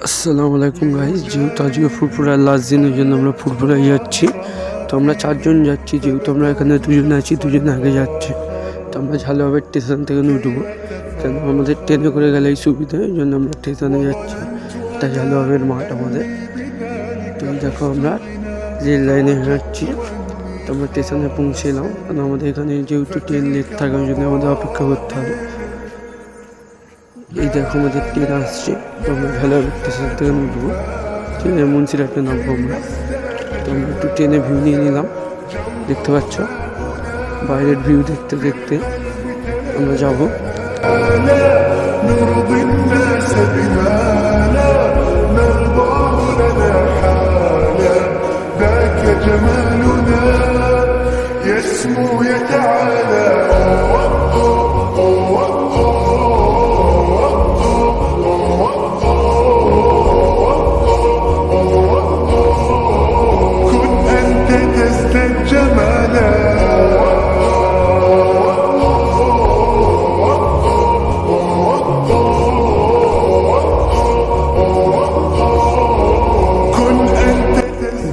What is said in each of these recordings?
আসসালামু আলাইকুম গাইস, যেহেতু আজকে ফুরফুরার লাস্ট দিনের জন্য আমরা ফুরফুরায় যাচ্ছি। তো আমরা 4 জন যাচ্ছি, যেহেতু আমরা এখানে 2 জন আছি, 2 জন আগে যাচ্ছে। তো আমরা ঝালুয়াবের স্টেশন থেকে উঠবো, কেন আমাদের ট্রেনে করে গেলেই সুবিধা, এই জন্য আমরা স্টেশনে যাচ্ছি। এটা ঝালুয়াবের মাঠ আমাদের। তো দেখো আমরা রেল লাইনে যাচ্ছি। তো আমরা স্টেশনে পৌঁছেলাম, কারণ আমাদের এখানে যেহেতু ট্রেন লেট থাকে ওই জন্য আমাদের অপেক্ষা করতে হবে। এই দেখো আমাদের ট্রেন আসছে, তো আমরা ঝালুয়াবের স্টেশন থেকে উঠবো, ঠিক আছে, মুন্সিরহাটে নামবো আমরা। তো আমরা একটু ট্রেনে ভিউ নিয়ে নিলাম, দেখতে পাচ্ছ বাইরের ভিউ দেখতে দেখতে আমরা যাবো।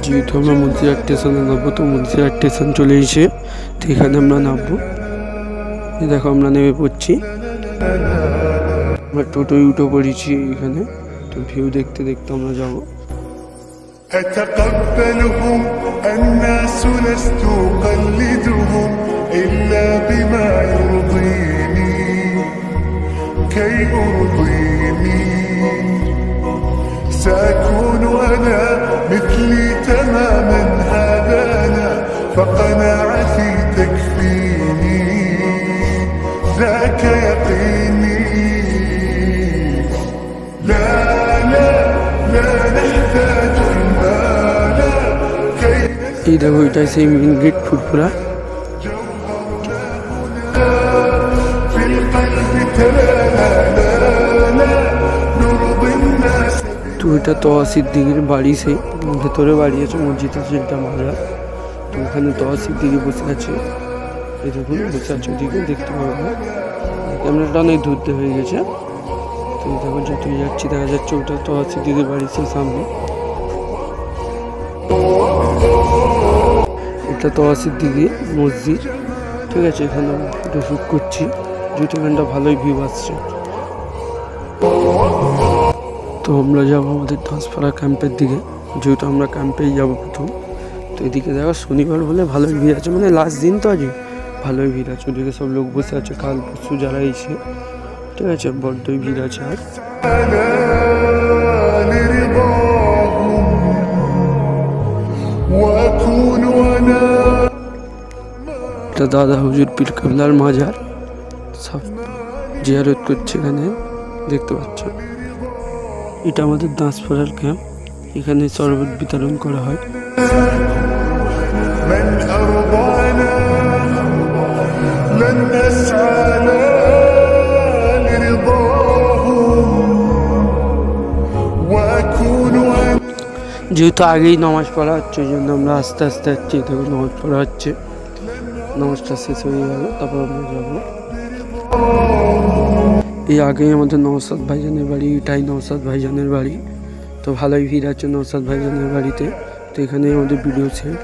যেহেতু আমরা মুন্সিরহাট স্টেশনে নামবো, তো মুন্সিরহাট স্টেশন চলে এসে তো এখানে আমরা নামবো। দেখো আমরা নেমে পড়ছি, আমরা টোটোয় উঠে পড়েছি এখানে। তো ভিউ দেখতে দেখতে আমরা যাবো। أتقبلهم الناس لست أقلدهم إلا بما يرضيني كي أرضيني سأكون أنا مثلي تماما هذا أنا فقناعتي تكفيني ذاك يقيني لا لا لا نحتاج এই দেখো এটাই সেই মেন গেট ফুরফুরা। তো এটা সিদ্দিকির বাড়ি, সেই ভেতরে বাড়ি আছে, মসজিদ আছে, এটা মাজার। তো ওখানে সিদ্দিকি বসে আছে, এই দেখুন বসে আছে ওদিকে, দেখতে পাবো। ক্যামেরাটা অনেক দূরতে হয়ে গেছে। তো এই দেখো যতই যাচ্ছি দেখা যাচ্ছে ওটা সিদ্দিকির বাড়ি, সেই সামনে। এটা সিদ্দিকি মসজিদ, ঠিক আছে। এখানে ফটো শুট করছি, যেহেতু এখানটা ভালোই ভিউ আসছে। তো আমরা যাবো আমাদের দাসপাড়া ক্যাম্পের দিকে, যেহেতু আমরা ক্যাম্পেই যাবো প্রথম। তো এদিকে দেখো শনিবার বলে ভালোই ভিড় আছে, মানে লাস্ট দিন তো আজকে ভালোই ভিড় আছে। ওদিকে সব লোক বসে আছে, কাল পরশু যারা এসে, ঠিক আছে, বড্ডই ভিড় আছে। আর এটা দাদা হুজুর পীর কেবলার মাজার, সব জিয়ারত করছে এখানে, দেখতে পাচ্ছ। এটা আমাদের দাসপাড়ার ক্যাম্প, এখানে শরবত বিতরণ করা হয়। যেহেতু আগেই নামাজ পড়া হচ্ছে, ওই জন্য আমরা আস্তে আস্তে যাচ্ছি। দেখো নামাজ পড়া হচ্ছে, নামাজটা শেষ হয়ে যাবে, তারপর আমরা যাবো। এই আগেই আমাদের নওশাদ ভাইজানের বাড়ি, এটাই নওশাদ ভাইজানের বাড়ি। তো ভালোই ভিড় আছে নওশাদ ভাইজানের বাড়িতে। তো এখানেই আমাদের ভিডিও সেট।